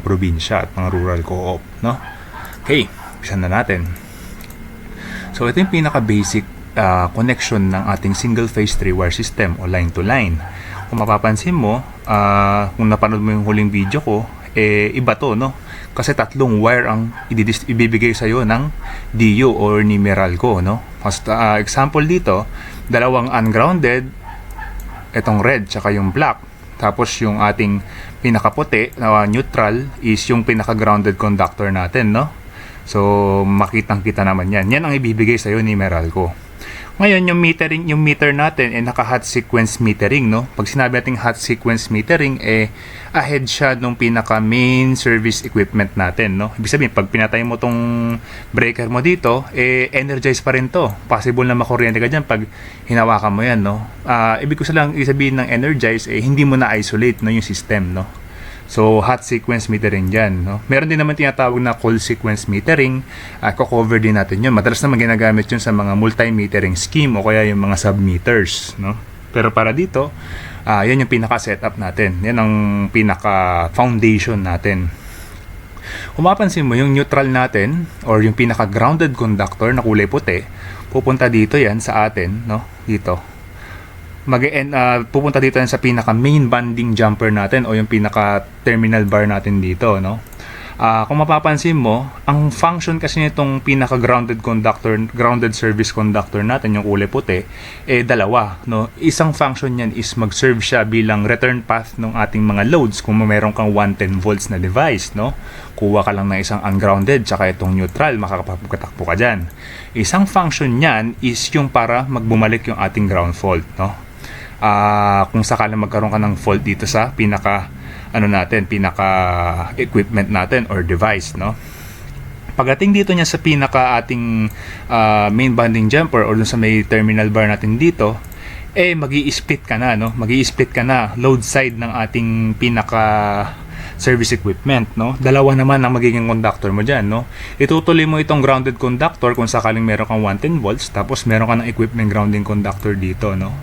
probinsya at mga rural co-op, no? Okay, umpisa na natin. So ito yung pinaka-basic connection ng ating single-phase 3-wire system o line-to-line. Kung mapapansin mo, kung napanood mo yung huling video ko, iba to, no? Kasi tatlong wire ang ibibigay sa'yo ng DU or ni Meralco, no? Example dito, dalawang ungrounded, itong red tsaka yung black. Tapos yung ating pinakaputi na neutral is yung pinaka-grounded conductor natin, no? So makitang-kita naman yan. Yan ang ibibigay sa iyo ni Meralco. Ngayon yung meter natin naka-hot sequence metering, no? Pag sinabi nating hot sequence metering, ahead siya nung pinaka main service equipment natin, no? Ibig sabihin pag pinatay mo tong breaker mo dito, energize pa rin to. Possible na makuryente ka diyan pag hinawakan mo yan, no? Ibig ko lang isabihin ng energize, hindi mo na isolate, no, yung system, no? So, hot sequence metering dyan, no? Meron din naman tinatawag na cold sequence metering. Ko-cover din natin yun. Madalas naman ginagamit yun sa mga multi-metering scheme o kaya yung mga sub-meters, no? Pero para dito, yan yung pinaka-setup natin. Yan ang pinaka-foundation natin. Kung mapansin mo, yung neutral natin or yung pinaka-grounded conductor na kulay puti, pupunta dito yan sa atin, no? Dito. Pupunta dito yan sa pinaka main bonding jumper natin o yung pinaka terminal bar natin dito, no? Kung mapapansin mo, ang function kasi nitong pinaka grounded service conductor natin, yung kulay puti, dalawa, no? Isang function niyan is mag-serve siya bilang return path ng ating mga loads kung meron kang 110 volts na device, no? Kuha ka lang ng isang ungrounded tsaka itong neutral, makakatakbo ka dyan. Isang function niyan is yung para magbumalik yung ating ground fault, no? Kung sakalang magkaroon ka ng fault dito sa pinaka equipment natin or device, no? Pagdating dito niya sa pinaka ating main bonding jumper or dun sa may terminal bar natin dito, magi-split ka na, no? Magi-split ka na load side ng ating pinaka service equipment, no? Dalawa naman ang magiging conductor mo diyan, no? Itutuloy mo itong grounded conductor kung sakaling meron kang 110 volts, tapos meron ka ng equipment grounding conductor dito, no?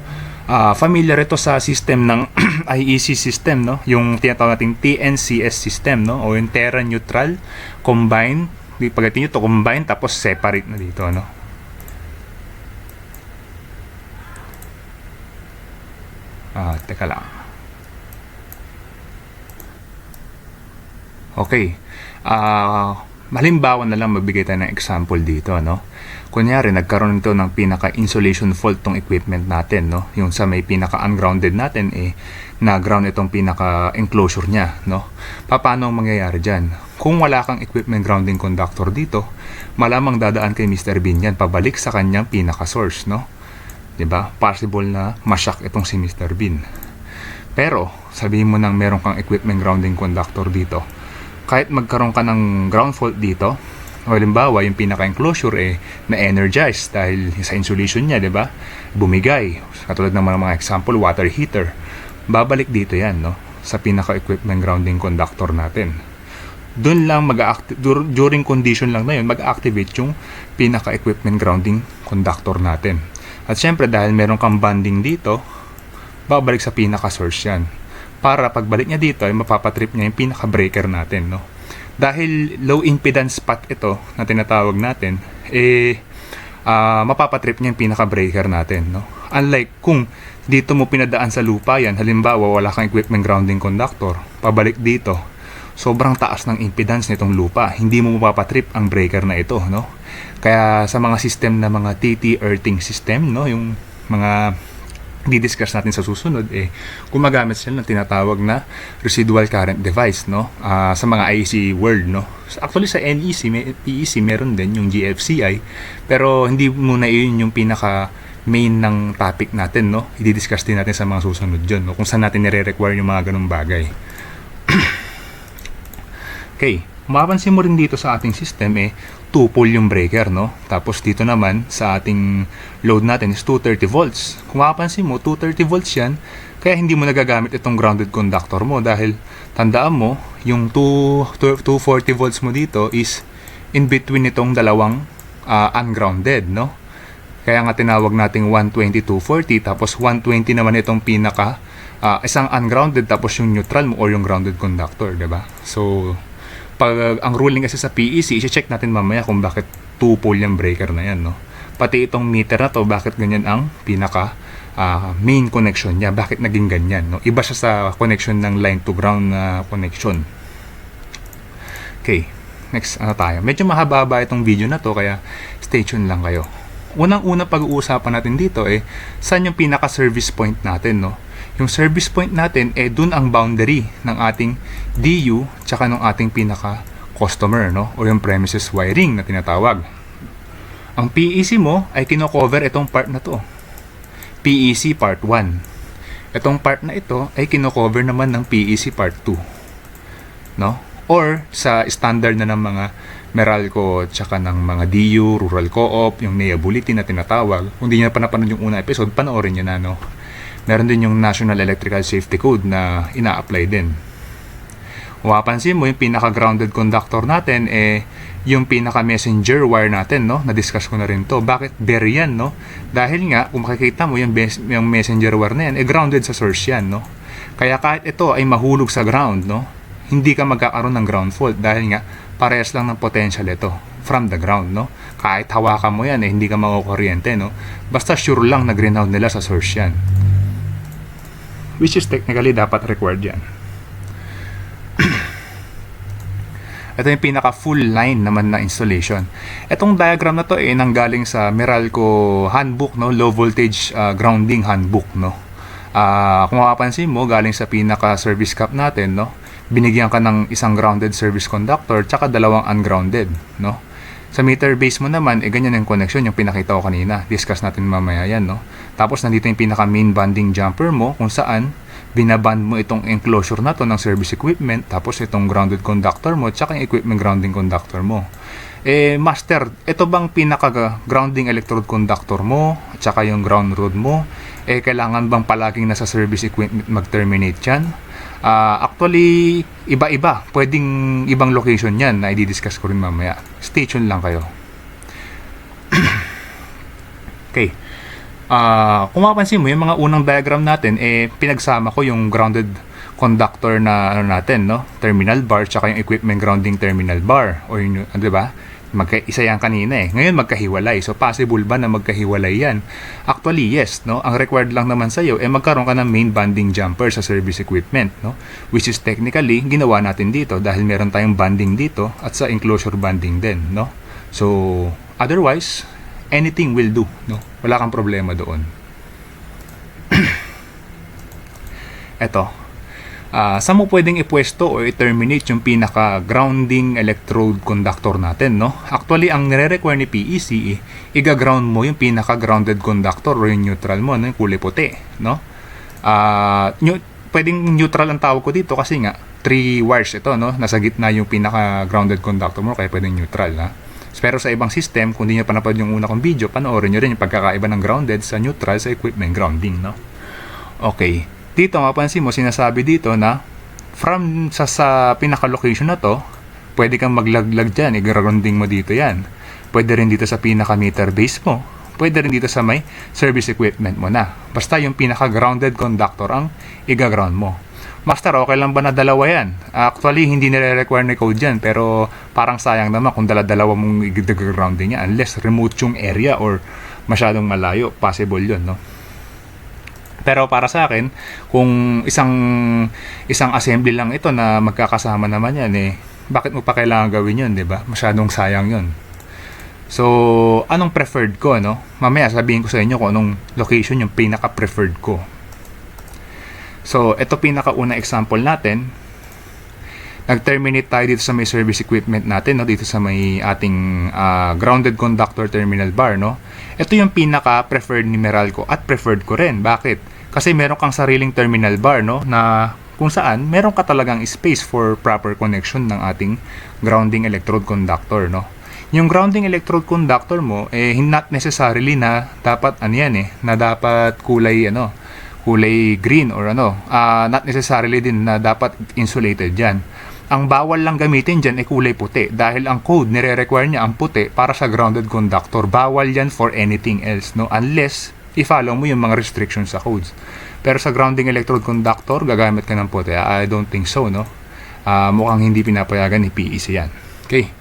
Familiar ito sa system ng IEC system, no? Yung tinatawag nating TNCS system, no? O yung Terra Neutral Combine. Pagdating nyo to combine tapos separate na dito, no? Teka lang. Okay. Halimbawa na lang magbigay tayo ng example dito, no? Kunyari, nagkaroon ito ng pinaka-insulation fault tong equipment natin, no? Yung sa may pinaka-ungrounded natin, na-ground itong pinaka-enclosure niya, no? Paano ang mangyayari dyan? Kung wala kang equipment grounding conductor dito, malamang dadaan kay Mr. Bean yan, pabalik sa kanyang pinaka-source, no? Diba? Possible na ma-shock itong si Mr. Bean. Pero, sabihin mo nang meron kang equipment grounding conductor dito, kahit magkaroon ka ng ground fault dito, o halimbawa yung pinaka-enclosure na-energize dahil sa insulation niya, di ba? Bumigay. Katulad ng mga example, water heater. Babalik dito yan, no? Sa pinaka-equipment grounding conductor natin. Doon lang during condition lang na yun, mag-activate yung pinaka-equipment grounding conductor natin. At syempre, dahil meron kang bonding dito, babalik sa pinaka-source yan. Para pagbalik niya dito, ay mapapatrip niya yung pinaka-breaker natin, no? Dahil low impedance spot ito na tinatawag natin, mapapatrip niya yung pinaka-breaker natin, no? Unlike kung dito mo pinadaan sa lupa yan, halimbawa wala kang equipment grounding conductor, pabalik dito, sobrang taas ng impedance nitong lupa, hindi mo mapapatrip ang breaker na ito, no? Kaya sa mga system na mga TT earthing system, no, yung mga di-discuss natin sa susunod, gumagamit sila ng tinatawag na residual current device, no? Sa mga IEC world, no? Actually sa NEC, PEC meron din yung GFCI, pero hindi muna yun yung pinaka main ng topic natin, no? I-discuss din natin sa mga susunod dyan, no? Kung saan natin nire-require yung mga ganung bagay. Okay, mapapansin mo rin dito sa ating system, 2-pole yung breaker, no? Tapos dito naman sa ating load natin is 230 volts. Kung mapapansin mo, 230 volts yan, kaya hindi mo nagagamit itong grounded conductor mo dahil tandaan mo, yung 240 volts mo dito is in between itong dalawang ungrounded, no? Kaya nga tinawag nating 120, 240, tapos 120 naman itong pinaka isang ungrounded tapos yung neutral mo or yung grounded conductor, 'di ba? So Pag ang ruling kasi sa PEC, i-check natin mamaya kung bakit 2-pole yung breaker na yan, no? Pati itong meter na to, bakit ganyan ang pinaka main connection niya, bakit naging ganyan, no? Iba siya sa connection ng line to ground na connection. Okay, next tayo. Medyo mahaba-haba itong video na to, kaya stay tuned lang kayo. Unang-una pag-uusapan natin dito saan yung pinaka service point natin, no? Yung service point natin dun ang boundary ng ating DU tsaka ng ating pinaka customer, no? O yung premises wiring na tinatawag. Ang PEC mo ay kino-cover itong part na to. PEC part 1. Itong part na ito ay kino-cover naman ng PEC part 2. No? Or sa standard na ng mga Meralco tsaka ng mga DU, Rural Co-op, yung NEA Bulletin na tinatawag. Kung di nyo pa napanood yung unang episode, panoorin nyo na, no? Meron din yung National Electrical Safety Code na ina-apply din. Kung mapansin mo, yung pinaka-grounded conductor natin yung pinaka-messenger wire natin, no? Na-discuss ko na rin to. Bakit bare yan, no? Dahil nga, kung makikita mo yung messenger wire na yan, grounded sa source yan, no? Kaya kahit ito ay mahulog sa ground, no? Hindi ka magkakaroon ng ground fault dahil nga parehas lang ng potential ito from the ground, no? Kahit hawakan mo yan, hindi ka makukuryente, no? Basta sure lang na ground nila sa source yan. Which is technically dapat required yan. Ito yung pinaka full line naman na installation. Itong diagram na to nanggaling sa Meralco handbook, no? Low voltage grounding handbook, no? Kung mapapansin mo, galing sa pinaka service cap natin, no? Binigyan ka ng isang grounded service conductor tsaka dalawang ungrounded, no? Sa meter base mo naman, ganyan yung connection, yung pinakita ko kanina. Discuss natin mamaya yan, no? Tapos nandito yung pinaka main bonding jumper mo kung saan binaband mo itong enclosure na to ng service equipment, tapos itong grounded conductor mo tsaka yung equipment grounding conductor mo. Master, ito bang pinaka grounding electrode conductor mo tsaka yung ground rod mo, kailangan bang palaging nasa service equipment mag-terminate yan? Actually, iba-iba. Pwedeng ibang location yan na i-discuss ko rin mamaya. Stay tuned lang kayo. Okay. Kung mapapansin mo, yung mga unang diagram natin, pinagsama ko yung grounded conductor na natin, no? Terminal bar, tsaka yung equipment grounding terminal bar. O yun, di ba? Magkaisa yan kanina Ngayon magkahiwalay. So possible ba na magkahiwalay yan? Actually, yes, no? Ang required lang naman sa iyo magkaroon ka ng main bonding jumper sa service equipment, no? Which is technically ginawa natin dito dahil meron tayong bonding dito at sa enclosure bonding din, no? So otherwise, anything will do, no? Wala kang problema doon. Eto. Saan mo pwedeng ipwesto o i-terminate yung pinaka-grounding electrode conductor natin, no? Actually, ang nire-require ni PEC, i-ground mo yung pinaka-grounded conductor o yung neutral mo, no? Yung kulay puti, no? Pwedeng neutral ang tawag ko dito kasi nga 3 wires ito, no? Nasa gitna yung pinaka-grounded conductor mo, kaya pwedeng neutral, ha? Pero sa ibang system, kung di nyo panapad yung una kong video, panoorin nyo rin yung pagkakaiba ng grounded sa neutral sa equipment grounding, no? Okay. Dito, mapansin mo, sinasabi dito na from sa pinaka-location na to, pwede kang maglaglag dyan, i-grounding mo dito yan. Pwede rin dito sa pinaka-meter base mo. Pwede rin dito sa may service equipment mo na. Basta yung pinaka-grounded conductor ang i-ground mo. Master, okay lang ba na dalawa yan? Actually, hindi nire-require ni code yan, pero parang sayang naman kung dalawa mong i-grounding yan unless remote yung area or masyadong malayo. Possible yun, no? Pero para sa akin, kung isang assembly lang ito na magkakasama naman yan, bakit mo pa kailangan gawin yun, di ba? Masyadong sayang yun. So, anong preferred ko, no? Mamaya sabihin ko sa inyo kung anong location yung pinaka-preferred ko. So, ito pinaka-una example natin. Nag-terminate tayo dito sa may service equipment natin, no? Dito sa may ating grounded conductor terminal bar, no? Ito yung pinaka-preferred ni Meralco at preferred ko rin. Bakit? Kasi meron kang sariling terminal bar, no? Na kung saan meron ka talagang space for proper connection ng ating grounding electrode conductor, no? Yung grounding electrode conductor mo, not necessarily na dapat na dapat kulay green or not necessarily din na dapat insulated yan. Ang bawal lang gamitin dyan ay kulay puti dahil ang code nire-require niya ang puti para sa grounded conductor. Bawal yan for anything else, no? Unless i-follow mo yung mga restrictions sa codes. Pero sa grounding electrode conductor, gagamit ka ng puti. I don't think so, no? mukhang hindi pinapayagan ni PEC yan. Okay.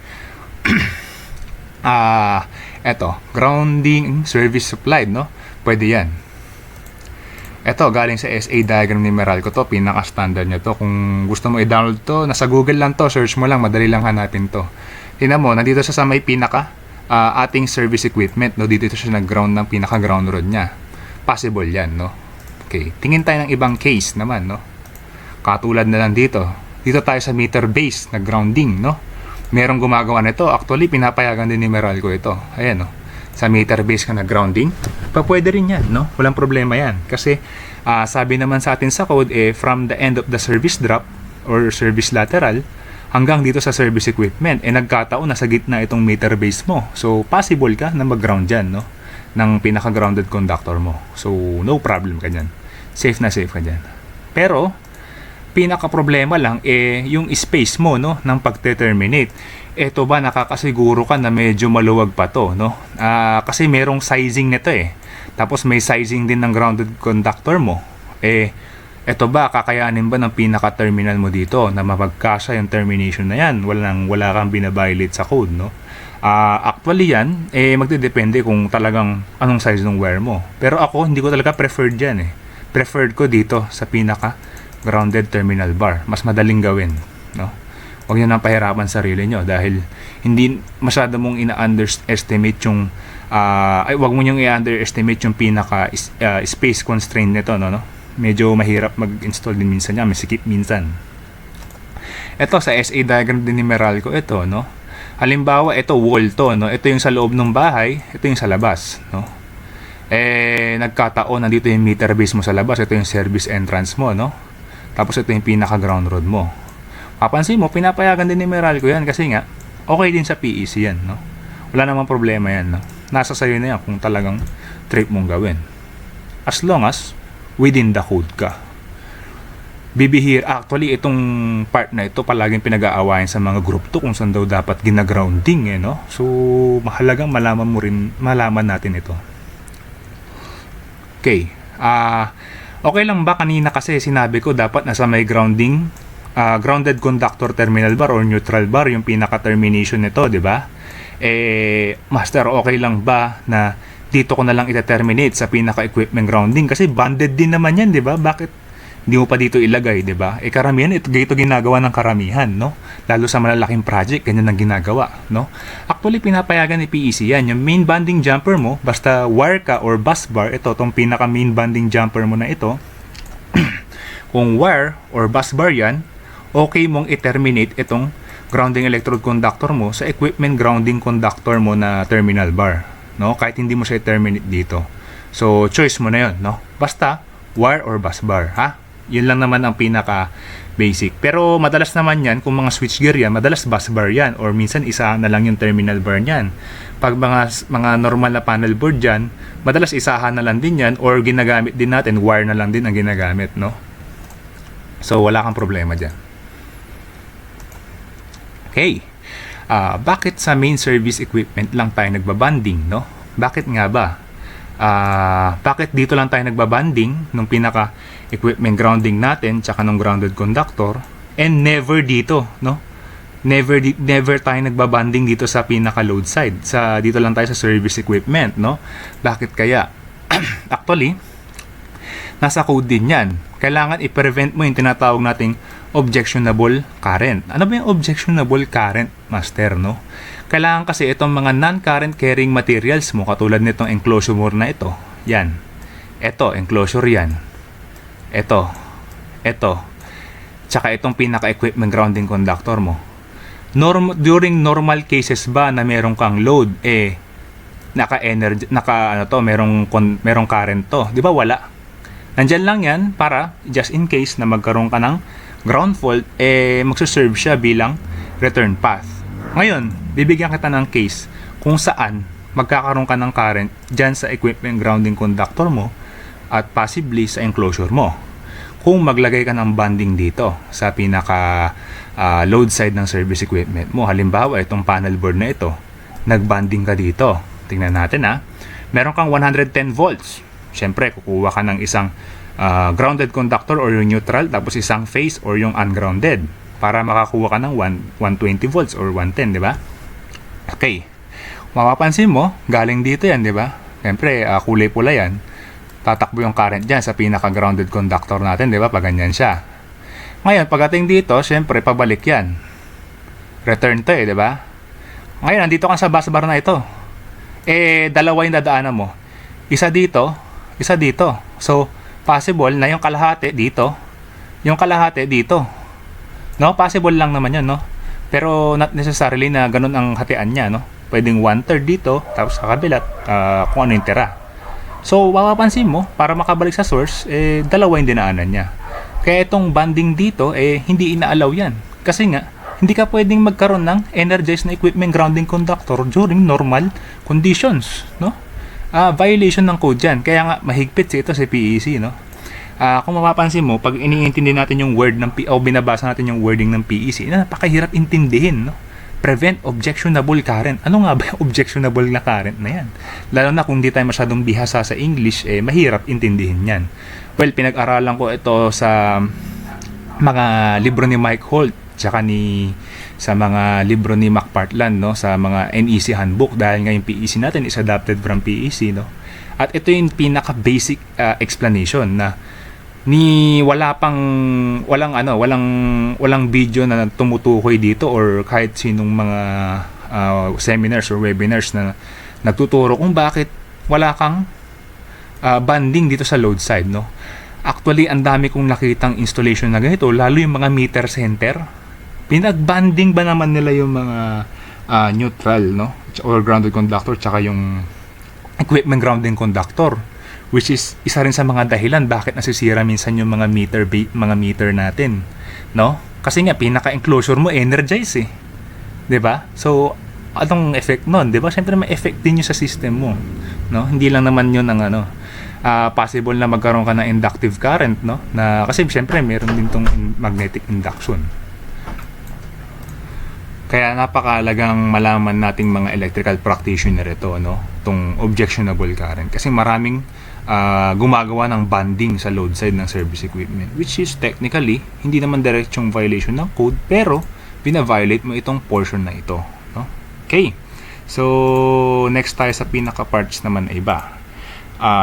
Eto, grounding service supplied, no? Pwede yan. Eto, galing sa SA diagram ni Meralco to, pinaka-standard nyo to. Kung gusto mo i-download to, nasa Google lang to, search mo lang, madali lang hanapin to. Tingnan mo, nandito sa may pinaka ating service equipment, no? Dito siya nag-ground ng pinaka-ground rod niya. Possible yan, no? Okay, tingin tayo ng ibang case naman, no? Katulad na lang dito. Dito tayo sa meter base na grounding, no? Merong gumagawa nito. Actually, pinapayagan din ni Meralco ito. Ayan, no? Sa meter base ka na grounding, pwede rin yan, no? Walang problema yan. Kasi, sabi naman sa atin sa code, from the end of the service drop or service lateral hanggang dito sa service equipment, nagkataon na sa gitna itong meter base mo. So, possible ka na mag-ground dyan, no? Ng pinaka-grounded conductor mo. So, no problem ka dyan. Safe na safe ka dyan. Pero, pinaka-problema lang, yung space mo, no? Ng pagte-terminate. Eto ba, nakakasiguro ka na medyo maluwag pa to, no? Kasi merong sizing nito Tapos may sizing din ng grounded conductor mo. Eto ba, kakayanin ba ng pinaka-terminal mo dito na mapagkasya yung termination na yan? Wala kang binabiolate sa code, no? Actually yan, magdedepende kung talagang anong size ng wire mo. Pero ako, hindi ko talaga preferred yan Preferred ko dito sa pinaka-grounded terminal bar. Mas madaling gawin, no? Huwag nyo nang pahirapan sarili nyo dahil hindi masyado mong ina-underestimate yung huwag mo nyo i-underestimate yung pinaka space constraint nito, no? Medyo mahirap mag-install din minsan yan, may sikip minsan. Ito sa SA diagram din ni Meralco ito, no? Halimbawa, ito wall to, no? Ito yung sa loob ng bahay, ito yung sa labas, no? Nagkataon nandito yung meter base mo sa labas, ito yung service entrance mo, no? Tapos ito yung pinaka ground rod mo. Papansin mo, pinapayagan din ni Meralco yan kasi nga, okay din sa PEC yan, no? Wala namang problema yan, no? Nasa sayo na yan kung talagang trip mong gawin. As long as within the code ka. Bibihir, actually, itong part na ito palaging pinag-aawayan sa mga group to kung saan daw dapat gina-grounding, no? So, mahalagang malaman natin ito. Okay. Okay lang ba kanina kasi sinabi ko dapat nasa may grounded conductor terminal bar or neutral bar yung pinaka-termination nito, di ba? Master, okay lang ba na dito ko na lang ita-terminate sa pinaka-equipment grounding? Kasi banded din naman yan, di ba? Bakit hindi mo pa dito ilagay, di ba? Karamihan, ito ginagawa ng karamihan, no? Lalo sa malalaking project, ganyan ang ginagawa, no? Actually, pinapayagan ni PEC yan. Yung main banding jumper mo, basta wire ka or bus bar, ito, itong pinaka-main banding jumper mo na ito, kung wire or bus bar yan, okay mong i-terminate itong grounding electrode conductor mo sa equipment grounding conductor mo na terminal bar, no? Kahit hindi mo siya i-terminate dito. So, choice mo na yun, no? Basta, wire or bus bar, ha? Yun lang naman ang pinaka basic. Pero madalas naman yan, kung mga switchgear yan, madalas bus bar yan or minsan isa na lang yung terminal bar yan. Pag mga normal na panel board yan, madalas isahan na lang din yan or ginagamit din natin, wire na lang din ang ginagamit, no? So, wala kang problema dyan. Okay. Bakit sa main service equipment lang tayo nagbabanding, no? Bakit nga ba? Bakit dito lang tayo nagbabanding nung pinaka equipment grounding natin tsaka nung grounded conductor and never dito, no? Never tayo nagbabanding dito sa pinaka load side. Dito lang tayo sa service equipment, no? Bakit kaya? Actually, nasa code din yan. Kailangan i-prevent mo yung tinatawag nating objectionable current. Ano ba yung objectionable current, master, no? Kailangan kasi itong mga non-current carrying materials mo, katulad nitong enclosure na ito. Yan. Ito, enclosure yan. Ito. Tsaka itong pinaka-equipment grounding conductor mo. During normal cases ba na meron kang load, merong current to. Di ba wala? Nandyan lang yan para just in case na magkaroon ka ng ground fault, magsuserve siya bilang return path. Ngayon, bibigyan kita ng case kung saan magkakaroon ka ng current dyan sa equipment grounding conductor mo at possibly sa enclosure mo. Kung maglagay ka ng banding dito sa pinaka load side ng service equipment mo, halimbawa itong panel board na ito, nagbanding ka dito. Tingnan natin meron kang 110 volts. Siyempre, kukuha ka ng isang grounded conductor or yung neutral, tapos isang phase or yung ungrounded. para makakuha ka ng 120 volts or 110, di ba? Okay. Mapapansin mo, galing dito yan, di ba? Siyempre, kulay pula yan. Tatakbo yung current dyan sa pinaka-grounded conductor natin, di ba? Pag ganyan siya. Ngayon, pagdating dito, siyempre, pabalik yan. Return to di ba? Ngayon, nandito ka sa busbar na ito. Dalawa yung dadaanan mo. Isa dito, isa dito. So, possible na yung kalahati dito, yung kalahati dito. No, possible lang naman yun, no? Pero not necessarily na ganun ang hatian niya, no? Pwedeng 1/3 dito, tapos sa kabila, kung ano yung tira. So, mapapansin mo, para makabalik sa source, dalawa yung dinaanan niya. Kaya itong banding dito, hindi inaalaw yan. Kasi nga, hindi ka pwedeng magkaroon ng energized na equipment grounding conductor during normal conditions, no? Violation ng code yan. Kaya nga, mahigpit ito sa PEC, no? Kung mapapansin mo, pag iniintindi natin yung word ng o binabasa natin yung wording ng PEC, napakahirap intindihin, no? Prevent objectionable current. Ano nga ba yung objectionable na current na yan? Lalo na kung di tayo masyadong bihasa sa English, mahirap intindihin yan. Well, pinag-aralan ko ito sa mga libro ni Mike Holt, tsaka sa mga libro ni Mac Partland, no? Sa mga NEC handbook, dahil nga yung PEC natin is adapted from PEC, no? At ito yung pinaka-basic explanation na walang video na tumutukoy dito or kahit sinong mga seminars or webinars na nagtuturo kung bakit wala kang banding dito sa load side, no? Actually, ang dami kong nakitang installation na ganito, lalo yung mga meter center. Pinag-banding ba naman nila yung mga neutral, no? Or grounded conductor, tsaka yung equipment grounding conductor, which is isa rin sa mga dahilan bakit nasisira minsan yung mga meter natin, no? Kasi nga pinaka-enclosure mo energize 'di ba? So anong effect nun, 'di ba? Syempre may effect din yun sa system mo, no? Hindi lang naman yun ang possible na magkaroon ka ng inductive current, no? Na kasi syempre meron din tong magnetic induction. Kaya napakalagang malaman nating mga electrical practitioner ito, no? Tong objectionable current. Kasi maraming gumagawa ng banding sa load side ng service equipment, which is technically hindi naman diretsong violation ng code, pero bina-violate mo itong portion na ito, no? Okay. So, next tayo sa pinaka-parts naman na iba.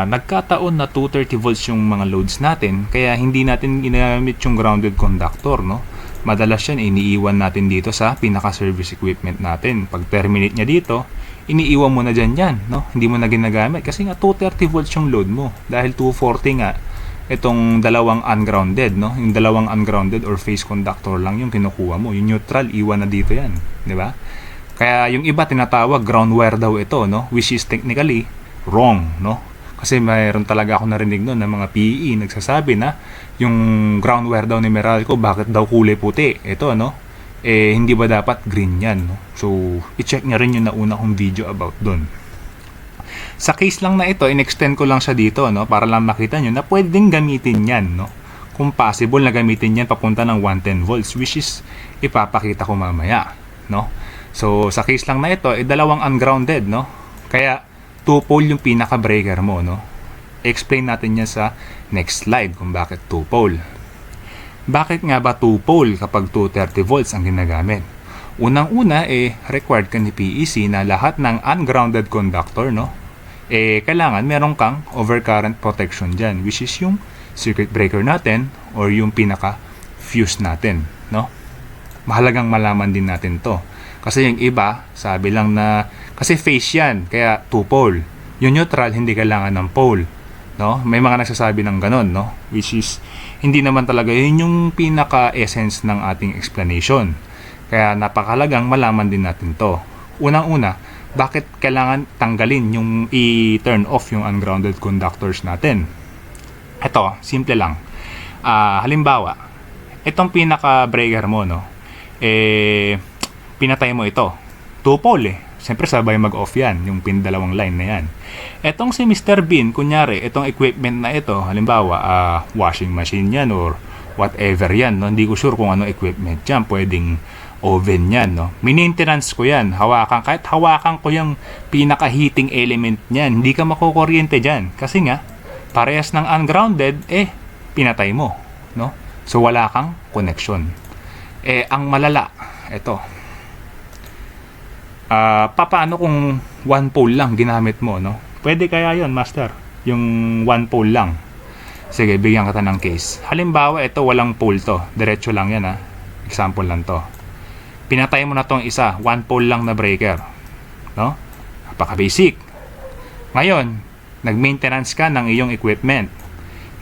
Nagkataon na 230 volts yung mga loads natin, kaya hindi natin ginamit yung grounded conductor, no? Madalas yan iniiwan natin dito sa pinaka-service equipment natin. Pag terminate niya dito, iniiwan mo na dyan, no? Hindi mo na ginagamit kasi nga 230 volts yung load mo. Dahil 240 nga, itong dalawang ungrounded, no? Yung dalawang ungrounded or phase conductor lang yung kinukuha mo. Yung neutral, iwan na dito yan, di ba? Kaya yung iba tinatawag ground wire daw ito, no? Which is technically wrong, no? Kasi mayroon talaga ako narinig noon ng mga PE nagsasabi na yung ground wire daw ni Meralco, bakit daw kulay puti? Ito, no? Hindi ba dapat green yan, no? So, i-check nyo rin yung nauna kong video about dun. Sa case lang na ito, in-extend ko lang siya dito, no? Para lang makita nyo na pwedeng gamitin yan, no? Kung possible na gamitin yan papunta ng 110 volts, which is ipapakita ko mamaya, no? So, sa case lang na ito, dalawang ungrounded, no? Kaya, 2-pole yung pinaka-breaker mo, no? Explain natin yan sa next slide kung bakit 2-pole. Bakit nga ba 2-pole kapag 230 volts ang ginagamit? Unang-una, required ka ni PEC na lahat ng ungrounded conductor, no? Kailangan meron kang overcurrent protection dyan, which is yung circuit breaker natin or yung pinaka-fuse natin, no? Mahalagang malaman din natin to. Kasi yung iba, sabi lang na, kasi phase yan, kaya 2-pole. Yung neutral, hindi kailangan ng pole, no? May mga nagsasabi ng ganon, no? Which is, hindi naman talaga yun yung pinaka-essence ng ating explanation. Kaya napakalagang malaman din natin to. Unang-una, bakit kailangan tanggalin yung i-turn off yung ungrounded conductors natin? Ito, simple lang. Halimbawa, itong pinaka-breaker mo, no? Pinatay mo ito. 2-pole Siyempre sabay mag-off yan, yung dalawang line na yan. Etong si Mr. Bean, kunyari, itong equipment na ito, halimbawa, washing machine yan or whatever yan, no? Hindi ko sure kung ano equipment yan. Pwedeng oven yan, no? Maintenance ko yan. Kahit hawakan ko yung pinaka-heating element niyan, hindi ka makukuryente dyan. Kasi nga, parehas ng ungrounded, pinatay mo, no? So, wala kang connection. Ang malala, ito. Paano kung one pole lang ginamit mo, no? Pwede kaya yon, master? Yung one pole lang. Sige, bigyan kita ng case. Halimbawa, ito walang pole to. Diretso lang yan, ha. Example lang to. Pinatay mo na tong isa, one pole lang na breaker. No? Napaka-basic. Ngayon, nag-maintenance ka ng iyong equipment.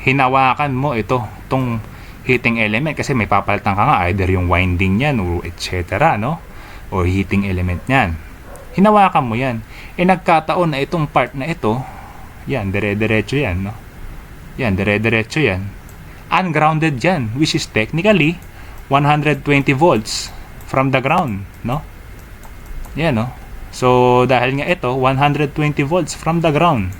Hinawakan mo ito, tong heating element kasi may papalitan ka nga, either yung winding yan o etc., no? O heating element yan. Hinawakan mo yan. Nagkataon na itong part na ito, yan, dire-diretso yan, no? Yan, dire-diretso yan. Ungrounded yan, which is technically 120 volts from the ground, no? Yan, no? So, dahil nga ito, 120 volts from the ground.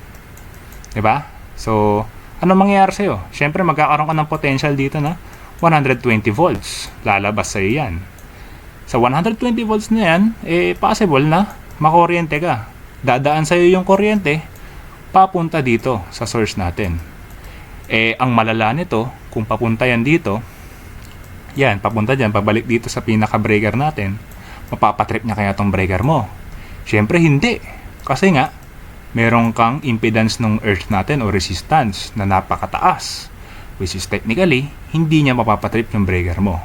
Diba? So, ano mangyayari sa'yo? Siyempre, magkakaroon ka ng potential dito na 120 volts. Lalabas sa'yo yan. Sa 120 volts na yan, possible na makuryente ka. Dadaan sa'yo yung kuryente, papunta dito sa source natin. Ang malala nito, kung papunta yan dito, yan, papunta dyan, pabalik dito sa pinaka-breaker natin, mapapatrip niya kaya tong breaker mo? Siyempre, hindi. Kasi nga, meron kang impedance ng earth natin o resistance na napakataas, which is technically, hindi niya mapapatrip yung breaker mo.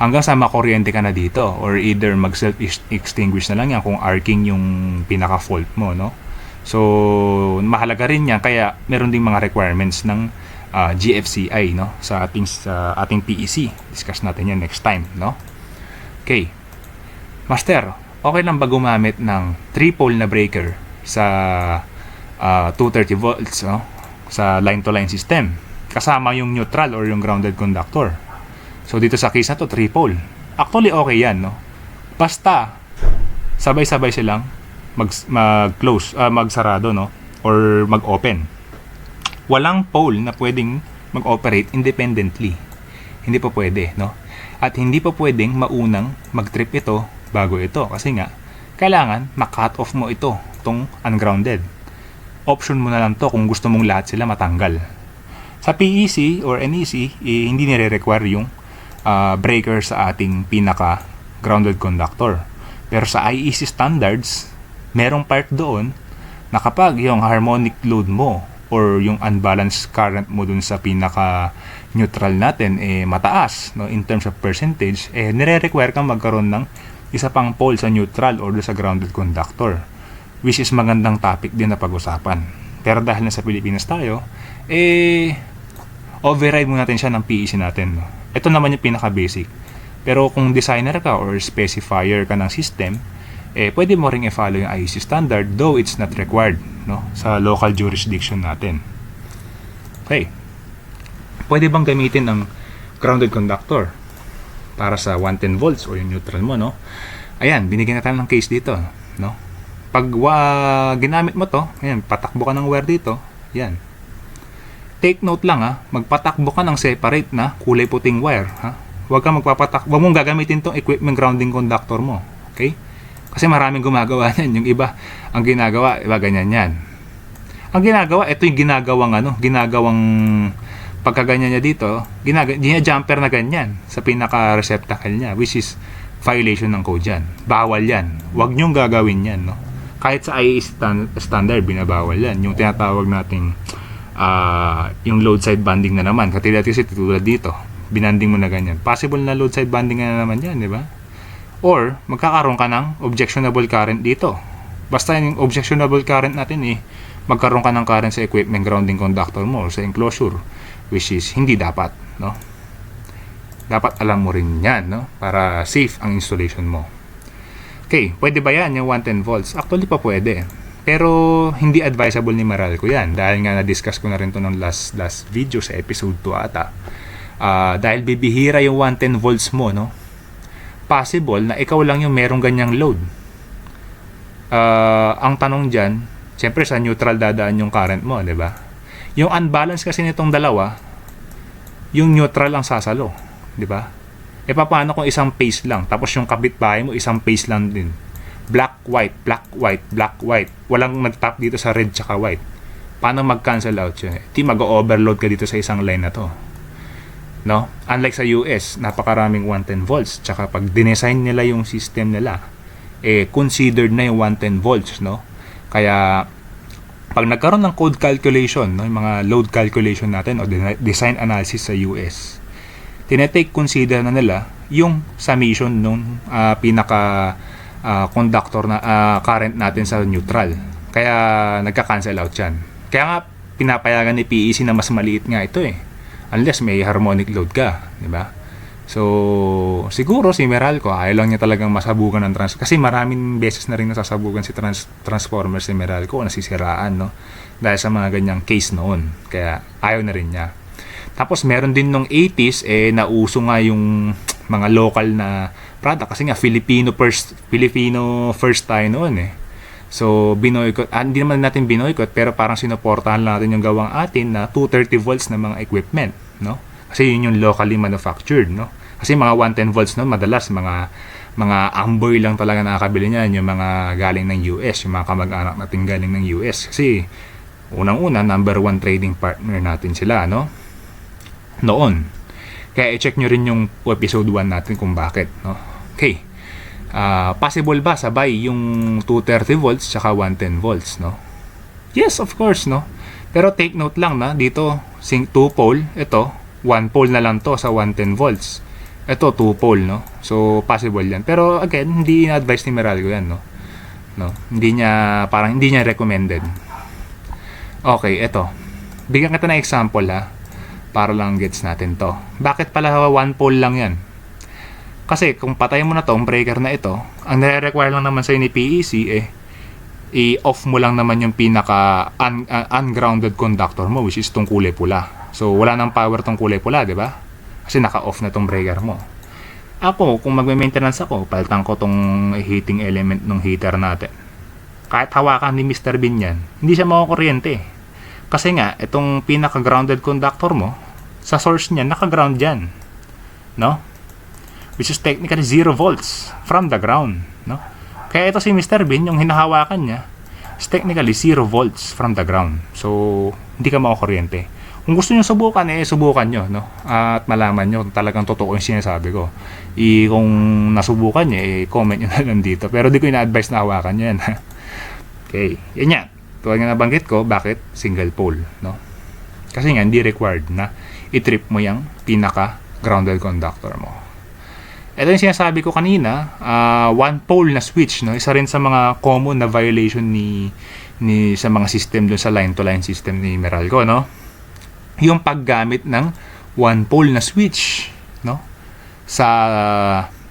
Hanggang sa makuryente ka na dito, or either mag-self-extinguish na lang yan kung arcing yung pinaka-fault mo, no? So, mahalaga rin yan, kaya meron ding mga requirements ng GFCI, no, sa ating PEC. Discuss natin yan next time, no? Okay. Master, okay lang ba gumamit ng 3-pole na breaker sa 230 volts, no, sa line-to-line system kasama yung neutral or yung grounded conductor? So dito sa case na to, 3-pole. Actually okay yan, no? Basta sabay-sabay silang mag-close, magsarado, no, or mag-open. Walang pole na pwedeng mag-operate independently. Hindi pa pwede, no? At hindi pa pwedeng maunang mag-trip ito bago ito. Kasi nga, kailangan ma-cut off mo ito, itong ungrounded. Option mo na lang to kung gusto mong lahat sila matanggal. Sa PEC or NEC, hindi nire-require yung breaker sa ating pinaka-grounded conductor. Pero sa IEC standards, merong part doon na kapag yung harmonic load mo or yung unbalanced current mo dun sa pinaka-neutral natin mataas, no, in terms of percentage, nire-require kang magkaroon ng isa pang pole sa neutral or sa grounded conductor, which is magandang topic din na pag-usapan. Pero dahil nasa Pilipinas tayo, override muna natin siya ng PEC natin, no? Ito naman yung pinaka-basic. Pero kung designer ka or specifier ka ng system, pwede mo ring i-follow yung IEC standard, though it's not required, no, sa local jurisdiction natin. Okay. Pwede bang gamitin ang grounded conductor para sa 110 volts o yung neutral mo, no? Ayan, binigyan natin ng case dito, no? Pag ginamit mo to, ayan, patakbo ka ng wire dito, yan. Take note lang, ha, magpatakbo ka ng separate na kulay puting wire, ha? Huwag mong gagamitin tong equipment grounding conductor mo, okay? Kasi maraming gumagawa niyan. Yung iba, ang ginagawa, iba ganyan yan. Ang ginagawa, ito yung ginagawang pagkaganyan niya dito, niya jumper na ganyan sa pinaka-receptacle niya, which is violation ng code yan. Bawal yan. Huwag niyong gagawin yan, no? Kahit sa IEC standard, binabawal yan. Yung tinatawag nating yung load side banding na naman. Katulad dito, binanding mo na ganyan. Possible na load side banding na naman yan, di ba? Or magkakaroon ka ng objectionable current dito. Basta yung objectionable current natin magkaroon ka ng current sa equipment grounding conductor mo or sa enclosure, which is hindi dapat, no? Dapat alam mo rin yan, no? Para safe ang installation mo. Okay, pwede ba yan yung 110 volts? Actually pa pwede. Pero hindi advisable ni Meralco yan dahil nga na-discuss ko na rin to ng last video sa episode 2 ata. Dahil bibihira yung 110 volts mo, no? Possible na ikaw lang yung merong ganyang load. Ang tanong dyan, siyempre sa neutral dadaan yung current mo, di ba? Yung unbalance kasi nitong dalawa, yung neutral ang sasalo, di ba? Paano kung isang phase lang, tapos yung kapitbahay mo isang phase lang din? Black, white, black, white, black, white. Walang nag-tap dito sa red tsaka white. Paano mag-cancel out yun? Di mag-overload ka dito sa isang line na to. no? Unlike sa US, napakaraming 110 volts. Tsaka pag dinesign nila yung system nila, considered na yung 110 volts, no? Kaya pag nagkaroon ng code calculation, no, yung mga load calculation natin o design analysis sa US, tinetake consider na nila yung summation nung pinaka conductor na current natin sa neutral. Kaya nagka-cancel out yan. Kaya nga pinapayagan ni PEC na mas maliit nga ito unless may harmonic load ka, di ba? So siguro si Meralco ayaw lang niya talagang masabugan ng kasi maraming beses na rin nasasabugan si transformer si Meralco, nasisiraan, no, dahil sa mga ganyang case noon. Kaya ayaw na rin niya. Tapos meron din nung 80s nauso nga yung mga local na product kasi nga Filipino first tayo noon So binoykot, hindi naman natin binoykot, pero parang sinuportahan natin yung gawang atin na 230 volts na mga equipment, no? Kasi yun yung locally manufactured, no? Kasi mga 110 volts noon madalas mga amboy lang talaga nakakabili niyan, yung mga galing ng US, yung mga kamag-anak natin galing ng US. Kasi unang-una number 1 trading partner natin sila, no? Noon. Kaya i-check nyo rin yung episode 1 natin kung bakit, no? Okay. Possible ba sabay yung 230 volts tsaka 110 volts, no? Yes, of course, no? Pero take note lang na dito 2 pole, ito 1 pole na lang to sa 110 volts. Ito 2 pole, no? So possible yan. Pero again, hindi na-advise ni Meralco yan, no? Hindi niya recommended. Okay, ito. Bigyan kita ng example para lang gets natin to. Bakit pala 1 pole lang yan? Kasi kung patay mo na tong breaker na ito, ang nire-require lang naman sa'yo ni PEC i-off mo lang naman yung pinaka ungrounded conductor mo, which is tong kulay pula. So wala nang power tong kulay pula, di ba? Kasi naka-off na tong breaker mo. Ako, kung magme-maintenance ako, palitan ko tong heating element ng heater natin. Kahit hawakan ni Mr. Bean yan, hindi siya makakuryente. Kasi nga, itong pinaka-grounded conductor mo, sa source niya, naka-ground dyan. No? Which is technically 0 volts from the ground, no? Kaya ito si Mr. Bean, yung hinahawakan niya, is technically 0 volts from the ground. So, hindi ka makakuryente. Kung gusto niyo subukan, subukan nyo, no? At malaman nyo kung talagang totoo yung sinasabi ko. Kung nasubukan nyo, comment nyo na lang dito. Pero di ko ina-advise na hawakan nyo yan. Okay, yan yan. Tuwag nga nabanggit ko, bakit single pole, no? Kasi nga, hindi required na i-trip mo yung pinaka-grounded conductor mo. Ito yung sinasabi ko kanina, 1 pole na switch, no? Isa rin sa mga common na violation ni sa mga system dun sa line-to-line system ni Meralco, no? Yung paggamit ng 1 pole na switch, no? Sa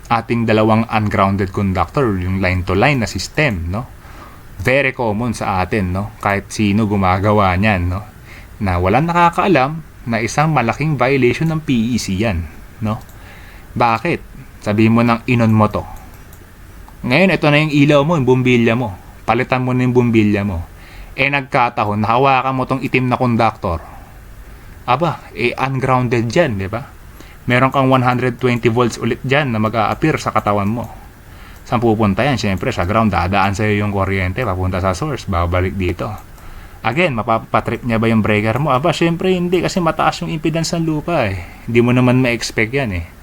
ating dalawang ungrounded conductor, yung line-to-line na system, no? Very common sa atin, no? Kahit sino gumagawa niyan, no? Na walang nakakaalam na isang malaking violation ng PEC yan, no? Bakit? Sabihin mo ng inon mo to. Ngayon, ito na yung ilaw mo, yung bumbilya mo. Palitan mo na yung bumbilya mo. Nagkataon, nahawakan mo tong itim na conductor. Aba, ungrounded dyan, di ba? Meron kang 120 volts ulit dyan na mag-a-appear sa katawan mo. Saan pupunta yan? Siyempre, sa ground, dadaan sa'yo yung kuryente, papunta sa source, babalik dito. Again, mapapatrip niya ba yung breaker mo? Aba, siyempre hindi, kasi mataas yung impedance ng lupa Hindi mo naman ma-expect yan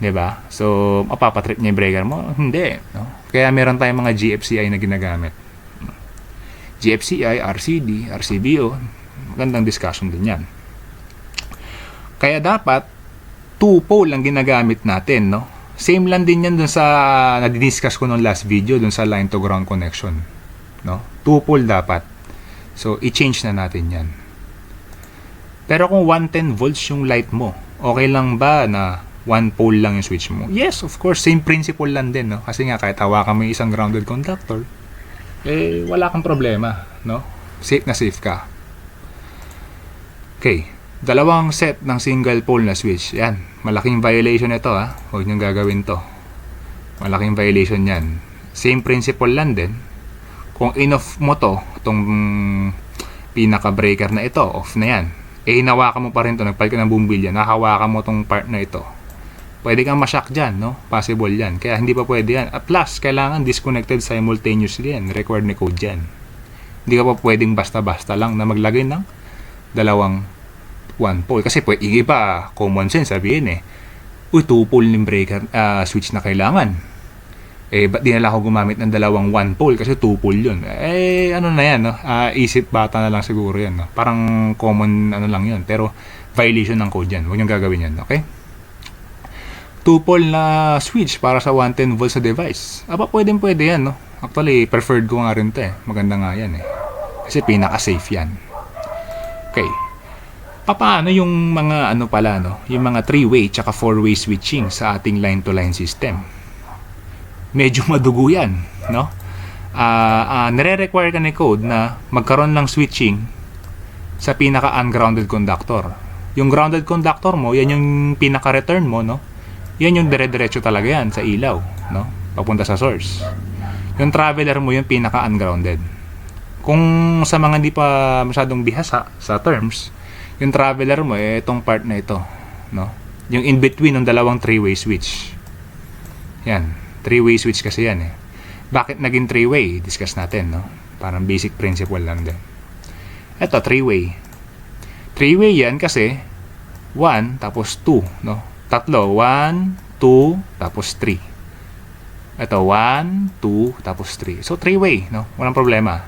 Diba? So, mapapatrip niya yung breaker mo? Hindi. No? Kaya meron tayong mga GFCI na ginagamit. GFCI, RCD, RCBO, magandang discussion din yan. Kaya dapat, 2 pole ang ginagamit natin, no? Same lang din yan dun sa, nadidiscuss ko nung last video, dun sa line to ground connection. No? 2 pole dapat. So, i-change na natin yan. Pero kung 110 volts yung light mo, okay lang ba na 1 pole lang yung switch mo? Yes, of course, same principle lang din, no? Kasi nga kahit hawakan mo yung isang grounded conductor, wala kang problema, no? Safe na safe ka. Okay, dalawang set ng single pole na switch. Yan, malaking violation ito Huwag niyong gagawin to. Malaking violation yan. Same principle lang din. Kung in-off mo to, itong pinaka-breaker na ito, off na yan. Hinawakan mo pa rin to, nagpalit ka ng bumbilya, nahawakan mo tong part na ito. Pwede kang ma-shock dyan, no? Possible yan. Kaya hindi pa pwede yan. At plus, kailangan disconnected simultaneously yan. Required na code dyan. Hindi ka pa pwedeng basta-basta lang na maglagay ng dalawang 1 pole. Kasi yung iba, common sense sabihin uy, 2 pole ng breaker switch na kailangan. Ba't di nila ako gumamit ng dalawang 1 pole kasi 2 pole yun? Ano na yan, no? Isip bata na lang siguro yan, no? Parang common ano lang yun. Pero violation ng code yan. Huwag niyong gagawin yan, okay? 2 pole na switch para sa 110 volts sa device. Pwede yan, no? Actually, preferred ko nga rin to Maganda nga yan Kasi pinaka-safe yan. Okay. Paano yung mga yung mga 3-way tsaka 4-way switching sa ating line-to-line system? Medyo madugo yan, no? Nire-require ka ni code na magkaroon ng switching sa pinaka-ungrounded conductor. Yung grounded conductor mo, yan yung pinaka-return mo, no? Yan yung dire-diretso talaga yan sa ilaw, no? Papunta sa source. Yung traveler mo yung pinaka-ungrounded. Kung sa mga hindi pa masyadong bihasa sa terms, yung traveler mo itong part na ito, no? Yung in between ng dalawang 3-way switch. Yan, 3-way switch kasi yan Bakit naging 3-way? Discuss natin, no? Parang basic principle lang din. Ito, 3-way. 3-way yan kasi 1 tapos 2, no? Tatlo, 1, 2, tapos 3. Ito, 1, 2, tapos 3. So, 3-way, no? Walang problema.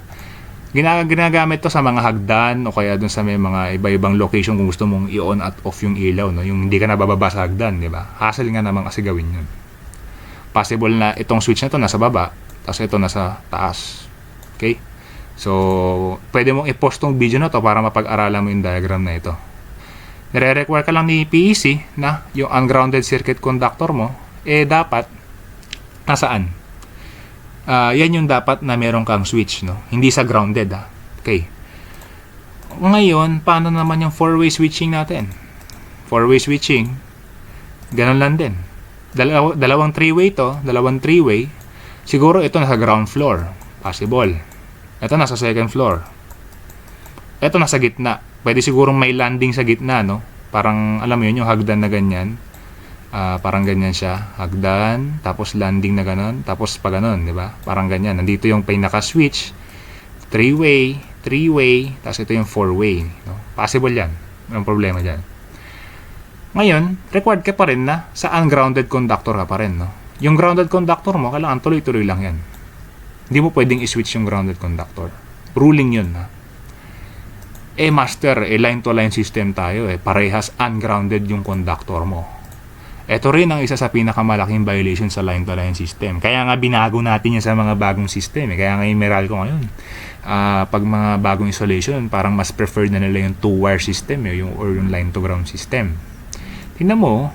Ginagamit to sa mga hagdan o kaya dun sa may mga iba-ibang location kung gusto mong i-on at off yung ilaw, no? Yung hindi ka nabababa sa hagdan, di ba? Hassle nga naman kasi gawin yun. Possible na itong switch na to nasa baba, tapos ito nasa taas. Okay? So, pwede mong i-post tong video na to para mapag-aralan mo yung diagram na ito. Nire-require ka lang ni PEC na yung ungrounded circuit conductor mo, dapat nasaan? Yan yung dapat na meron kang switch, no? Hindi sa grounded, Okay. Ngayon, paano naman yung 4-way switching natin? 4-way switching, ganun lang din. Dalawang 3-way to, dalawang 3-way. Siguro ito nasa ground floor. Possible. Ito nasa second floor. Ito nasa gitna. Pwede sigurong may landing sa gitna, no? Parang, alam mo yun, yung hagdan na ganyan. Parang ganyan siya. Hagdan, tapos landing na ganon, tapos pa ganon, di ba? Parang ganyan. Nandito yung pinaka-switch. 3-way, 3-way, tapos ito yung 4-way. No? Possible yan. Walang problema dyan. Ngayon, required ka pa rin na sa ungrounded conductor ka pa rin, no? Yung grounded conductor mo, kailangan tuloy-tuloy lang yan. Hindi mo pwedeng i-switch yung grounded conductor. Ruling yun, master, line-to-line system tayo, parehas ungrounded yung conductor mo. Ito rin ang isa sa pinakamalaking violation sa line-to-line system. Kaya nga binago natin yan sa mga bagong system. Kaya nga yung Meralco ngayon, pag mga bagong isolation, parang mas preferred na nila yung 2-wire system, or yung line-to-ground system. Tingnan mo,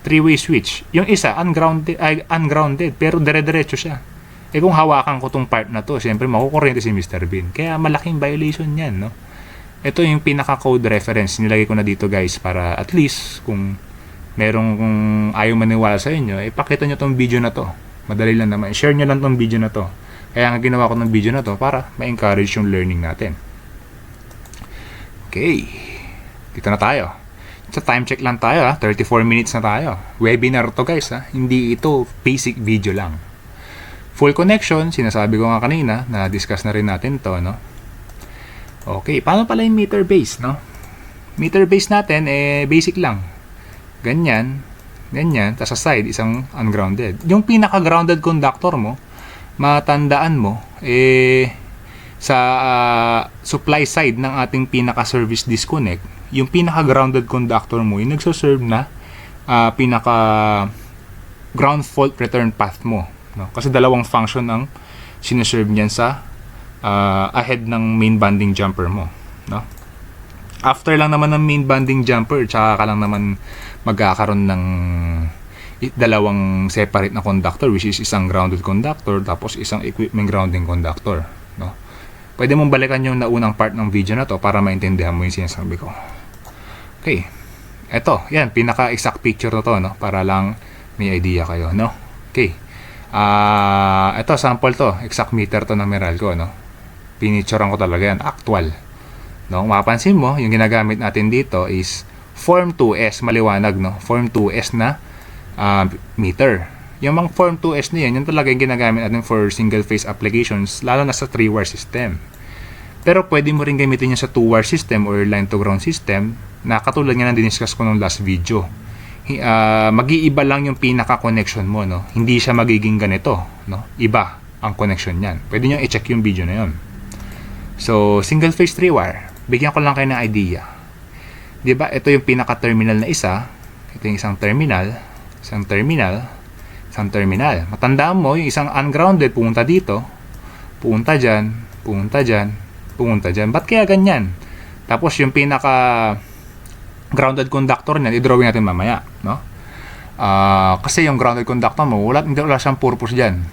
3-way switch. Yung isa, ungrounded, pero dire-diretso siya. Kung hawakan ko tong part na to, siyempre makukurente si Mr. Bean. Kaya malaking violation yan, no? Ito yung pinaka-code reference. Nilagay ko na dito, guys, para at least kung kung ayaw maniwala sa inyo, ipakita nyo tong video na to. Madali lang naman. Share nyo lang tong video na to. Kaya nga ginawa ko ng video na to para ma-encourage yung learning natin. Okay. Dito na tayo. Sa time check lang tayo, 34 minutes na tayo. Webinar to, guys, Hindi ito basic video lang. Full connection, sinasabi ko nga kanina, na-discuss na rin natin to, no? Okay, paano pala yung meter base, no? Meter base natin, basic lang. Ganyan, tapos sa side, isang ungrounded. Yung pinaka-grounded conductor mo, matandaan mo, sa supply side ng ating pinaka-service disconnect, yung pinaka-grounded conductor mo, yung nagsoserve na pinaka-ground fault return path mo. No? Kasi dalawang function ang sineserve niyan sa ahead ng main banding jumper mo, no? After lang naman ng main banding jumper, tsaka ka lang naman magkakaroon ng dalawang separate na conductor, which is isang grounded conductor tapos isang equipment grounding conductor, no? Pwede mong balikan yung naunang part ng video na to para maintindihan mo yung sinasabi ko. Okay, eto, yan, pinaka-exact picture na to, no? Para lang may idea kayo, no? Okay, ito, sample to, exact meter to ng Meralco, no? Pinicturean ko talaga yan, actual. No, mapapansin mo, yung ginagamit natin dito is Form 2S, maliwanag, no? Form 2S na meter. Yung mga Form 2S na yan, yun talaga yung ginagamit natin for single phase applications, lalo na sa 3-wire system. Pero pwede mo rin gamitin yan sa 2-wire system or line to ground system na katulad nga na diniscuss ko nung last video. Mag-iiba lang yung pinaka-connection mo, no? Hindi siya magiging ganito, no? Iba ang connection niyan. Pwede nyo i-check yung video na yun. So, single phase 3-wire. Bigyan ko lang kayo ng idea. Diba? Ito yung pinaka-terminal na isa. Ito yung isang terminal. Isang terminal. Isang terminal. Matandaan mo, yung isang ungrounded, pumunta dito. Pumunta dyan. Pumunta dyan. Pumunta dyan. Ba't kaya ganyan? Tapos yung pinaka grounded conductor niyan, i-drawing natin mamaya, no? Kasi yung grounded conductor mo, hindi wala siyang purpose dyan.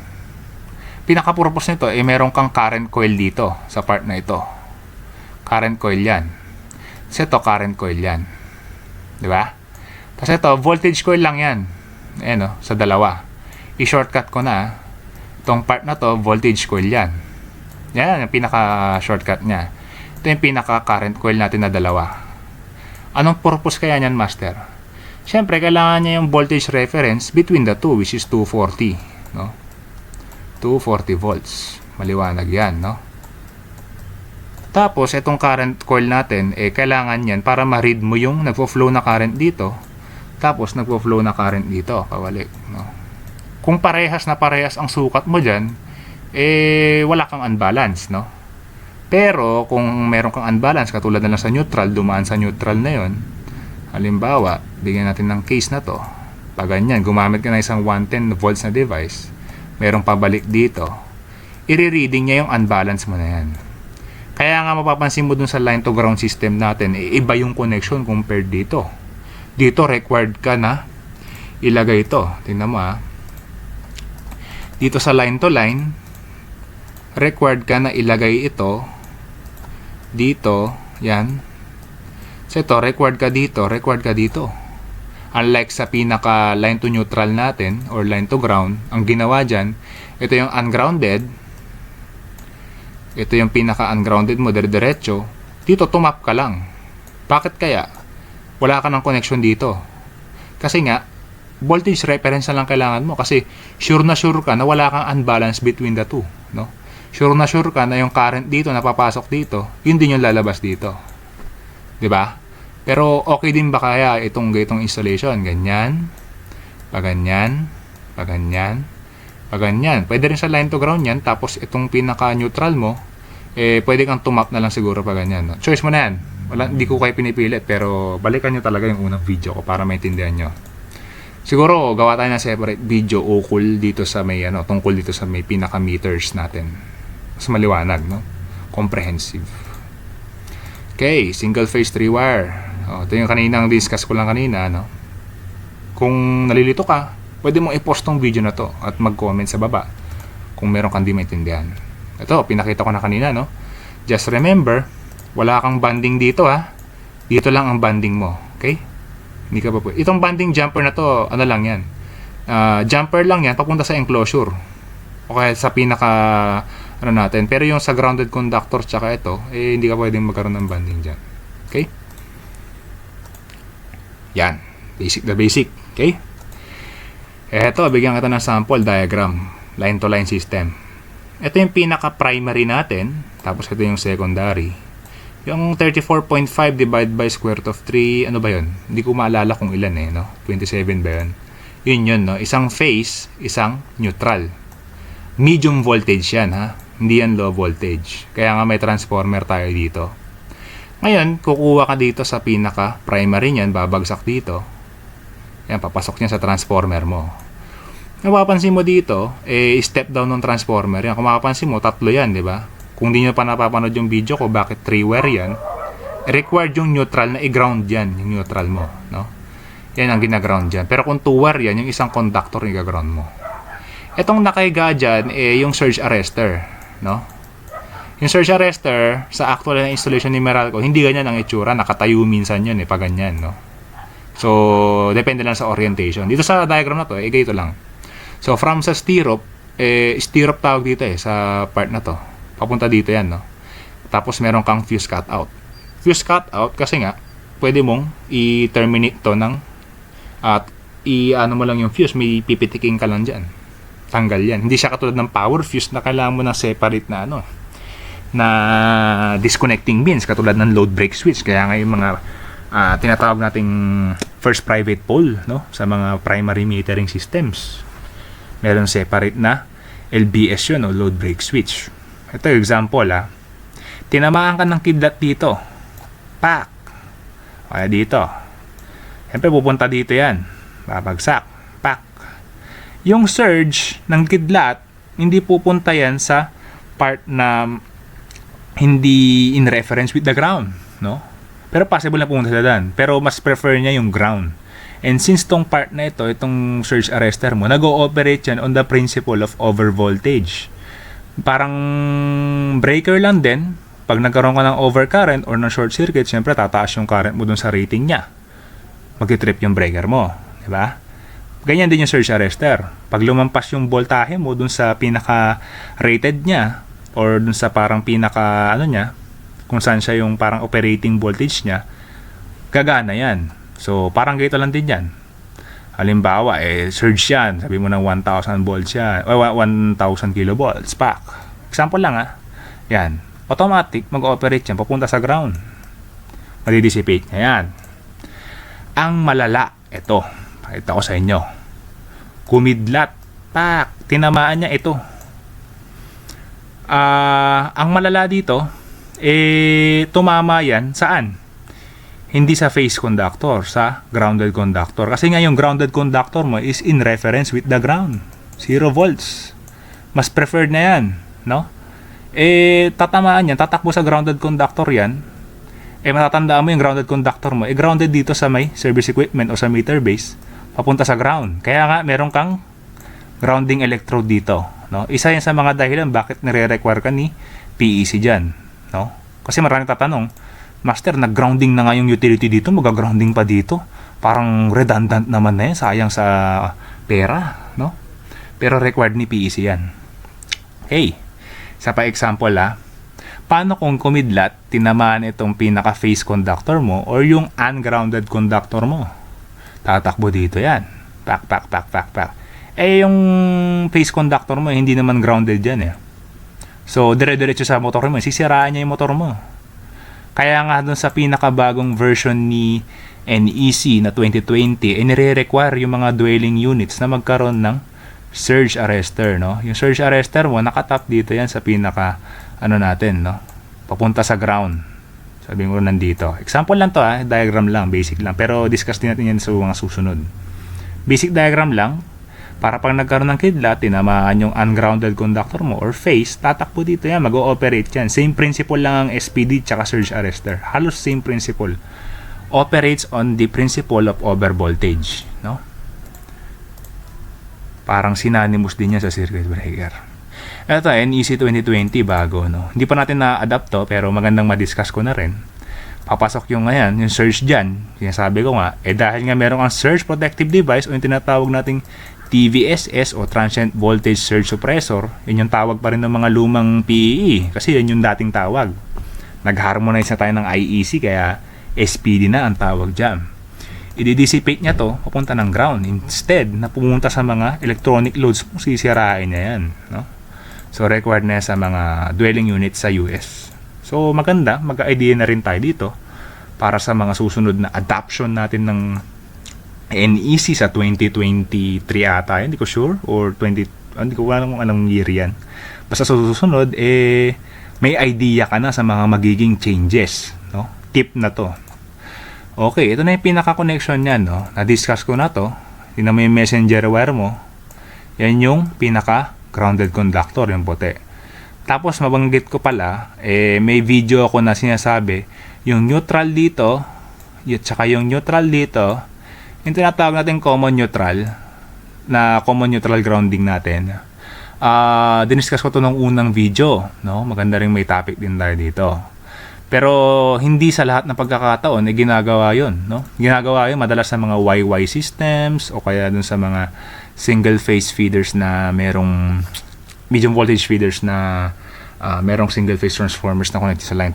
Pinaka-purpose nito, meron kang current coil dito, sa part na ito. Current coil yan. Kasi ito, current coil yan. Di ba? Kasi ito, voltage coil lang yan. Ayan, no? Sa dalawa. I-shortcut ko na, itong part na to, voltage coil yan. Yan, yung pinaka-shortcut niya. Ito yung pinaka-current coil natin na dalawa. Anong purpose kaya niyan, master? Siyempre, kailangan niya yung voltage reference between the two, which is 240. No? 240 volts. Maliwanag yan, no? Tapos, itong current coil natin, kailangan yan para ma-read mo yung nagpo-flow na current dito. Tapos, nagpo-flow na current dito. Kawalik, no? Kung parehas na parehas ang sukat mo dyan, wala kang unbalance, no? Pero kung meron kang unbalance, katulad na lang sa neutral, dumaan sa neutral na yon. Halimbawa, bigyan natin ng case na to. Pag ganyan, gumamit ka na isang 110 volts na device, merong pabalik dito, i-reading niya yung unbalance mo na yan. Kaya nga mapapansin mo dun sa line to ground system natin, iba yung connection compared dito. Dito, required ka na ilagay ito. Tingnan mo dito sa line to line, required ka na ilagay ito dito, yan. So ito, required ka dito, required ka dito. Unlike sa pinaka line to neutral natin or line to ground, ang ginawa dyan, ito yung ungrounded, ito yung pinaka ungrounded mo, diretso, dito tumap ka lang. Bakit kaya? Wala ka ng connection dito. Kasi nga, voltage reference na lang kailangan mo kasi sure na sure ka na wala kang unbalance between the two, no? Sure na sure ka na yung current dito napapasok dito, yun din yung lalabas dito. 'Di ba? Pero okay din ba kaya itong installation? Ganyan, paganyan, paganyan, paganyan. Pwede rin sa line to ground yan, tapos itong pinaka-neutral mo, pwede kang tumap na lang siguro paganyan. No? Choice mo na yan. Hindi ko kayo pinipilit, pero balikan nyo talaga yung unang video ko para maintindihan nyo. Siguro, gawa tayo ng separate video ukol dito sa may, tungkol dito sa may pinaka-meters natin. Mas maliwanag, no? Comprehensive. Okay, single phase 3-wire. Ito yung kaninang discuss ko lang kanina, no? Kung nalilito ka, pwede mong i-post tong video na to at mag-comment sa baba kung meron kang di maintindihan. Ito, pinakita ko na kanina, no? Just remember, wala kang banding dito, ha? Dito lang ang banding mo, okay? Hindi ka pa pwede. Itong banding jumper na to, ano lang yan? Jumper lang yan, papunta sa enclosure. Okay, sa pinaka, natin. Pero yung sa grounded conductor, tsaka ito, hindi ka pwedeng magkaroon ng banding dyan. Okay? Yan. Basic na basic. Okay? Eto, bigyan kita ng sample diagram. Line to line system. Ito yung pinaka-primary natin. Tapos ito yung secondary. Yung 34.5 divided by square root of 3, ano ba yun? Hindi ko maalala kung ilan no? 27 ba yun? Yun, no? Isang phase, isang neutral. Medium voltage yan, ha? Hindi yan low voltage. Kaya nga may transformer tayo dito. Ngayon, kukuha ka dito sa pinaka-primary niyan, babagsak dito. Yan, papasok niya sa transformer mo. Napapansin mo dito, step down ng transformer. Yan, kung mapapansin mo, tatlo yan, di ba? Kung di nyo pa napapanood yung video ko, bakit 3-wire yan? Required yung neutral na i-ground yan, yung neutral mo, no? Yan ang gina-ground dyan. Pero kung 2-wire yan, yung isang conductor yung i-ground mo. Itong nakahiga dyan, yung surge arrestor, no? Yung surge arrestor, sa actual na installation ni Meralco, hindi ganyan ang itsura. Nakatayo minsan yun, pag ganyan, no? So, depende lang sa orientation. Dito sa diagram na to, ganito lang. So, from sa stirrup, stirrup tawag dito sa part na to. Papunta dito yan, no? Tapos, meron kang fuse cutout. Fuse cutout, kasi nga, pwede mong i-terminate to ng, at i-ano mo lang yung fuse, may pipitiking ka lang dyan. Tanggal yan. Hindi siya katulad ng power fuse na kailangan mo ng separate na na disconnecting pins katulad ng load break switch. Kaya nga yung mga tinatawag nating first private pole, no, sa mga primary metering systems, meron separate na LBS yun, o load break switch. Ito yung example, tinamaan ka ng kidlat dito, pak, kaya dito, siyempre pupunta dito yan, babagsak, pak. Yung surge ng kidlat, hindi pupunta yan sa part na hindi in reference with the ground, no? Pero possible na pumunta sila dyan. Pero mas prefer niya yung ground. And since tong part na ito, itong surge arrestor mo, nag-ooperate yan on the principle of overvoltage. Parang breaker lang din. Pag nagkaroon ka ng overcurrent or ng short circuit, syempre tataas yung current mo dun sa rating niya. Mag-trip yung breaker mo. Diba? Ganyan din yung surge arrestor. Pag lumampas yung voltahe mo dun sa pinaka-rated niya, or dun sa parang pinaka niya, kung saan siya yung parang operating voltage niya, gagana yan. So parang ganito lang din yan. Halimbawa surge yan, sabi mo ng 1000 volts yan, o 1000 kilovolts pak. Example lang yan, automatic mag-ooperate yan papunta sa ground, madidissipate niya yan. Ang malala, ito pakita ko sa inyo, kumidlat, pak, tinamaan niya ito. Ang malala dito, tumama yan saan? Hindi sa phase conductor, sa grounded conductor. Kasi nga yung grounded conductor mo is in reference with the ground. 0 volts. Mas preferred na yan, no? Tatamaan yan, tatakbo sa grounded conductor yan. Matatandaan mo yung grounded conductor mo, grounded dito sa may service equipment o sa meter base, papunta sa ground. Kaya nga, meron kang grounding electrode dito, no? Isa yan sa mga dahilan bakit nire-require ka ni PEC dyan, no? Kasi maraming tatanong, Master, nag-grounding na nga yung utility dito, mag-grounding pa dito. Parang redundant naman na yan, sayang sa pera, no? Pero required ni PEC yan. Okay, sa pa-example paano kung kumidlat, tinamaan itong pinaka-phase conductor mo or yung ungrounded conductor mo? Tatakbo dito yan. Pak, pak, pak, pak, pak. Yung phase conductor mo, hindi naman grounded yan So, dire-diretso sa motor mo, sisiraan niya yung motor mo. Kaya nga dun sa pinakabagong version ni NEC na 2020, nire-require yung mga dwelling units na magkaroon ng surge arrestor, no? Yung surge arrestor mo, nakatap dito yan sa pinaka, natin, no? Papunta sa ground. Sabi mo nandito. Example lang to, diagram lang, basic lang. Pero discuss din natin yan sa mga susunod. Basic diagram lang, para pag nagkaroon ng kidlat, tinamaan yung ungrounded conductor mo or phase, tatakbo dito yan, mag-ooperate yan. Same principle lang ang SPD tsaka surge arrestor. Halos same principle. Operates on the principle of overvoltage, no? Parang synonymous din yan sa circuit breaker. Ito, NEC 2020, bago, no? Hindi pa natin na-adapt to, pero magandang ma-discuss ko na rin. Papasok yung yung surge dyan. Sinasabi ko nga, dahil nga meron ang surge protective device o yung tinatawag nating TVSS o Transient Voltage Surge Suppressor, yun yung tawag pa rin ng mga lumang PEE kasi yun yung dating tawag. Nag-harmonize na tayo ng IEC kaya SPD na ang tawag dyan. I-dissipate niya to papunta ng ground instead na pumunta sa mga electronic loads, sisirain niya yan, no? So required na sa mga dwelling units sa US. So maganda, mag-idea na rin tayo dito para sa mga susunod na adoption natin ng NEC sa 2023 ata, hindi ko sure, or hindi ko alam kung anong year yan. Basta sa susunod, may idea ka na sa mga magiging changes, no? Tip na to. Okay, ito na yung pinaka-connection niyan, no? Na-discuss ko na to. Tingnan mo yung messenger wire mo. Yan yung pinaka-grounded conductor, yung puti. Tapos mabanggit ko pala, may video ako na sinasabi, yung neutral dito, at saka yung neutral dito, yung tinatawag natin common neutral grounding natin. Diniscuss ko to nung unang video, no? Maganda ring may topic din tayo dito. Pero hindi sa lahat ng pagkakataon ginagawa 'yon, no? Ginagawa 'yon madalas sa mga YY systems o kaya dun sa mga single phase feeders na merong medium voltage feeders na merong single phase transformers na connected sa line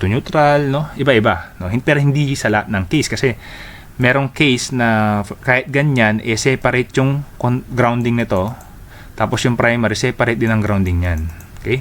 to neutral, no? Iba-iba, no? Pero hindi sa lahat ng case kasi merong case na kahit ganyan, separate yung grounding nito, tapos yung primary, separate din ang grounding niyan. Okay?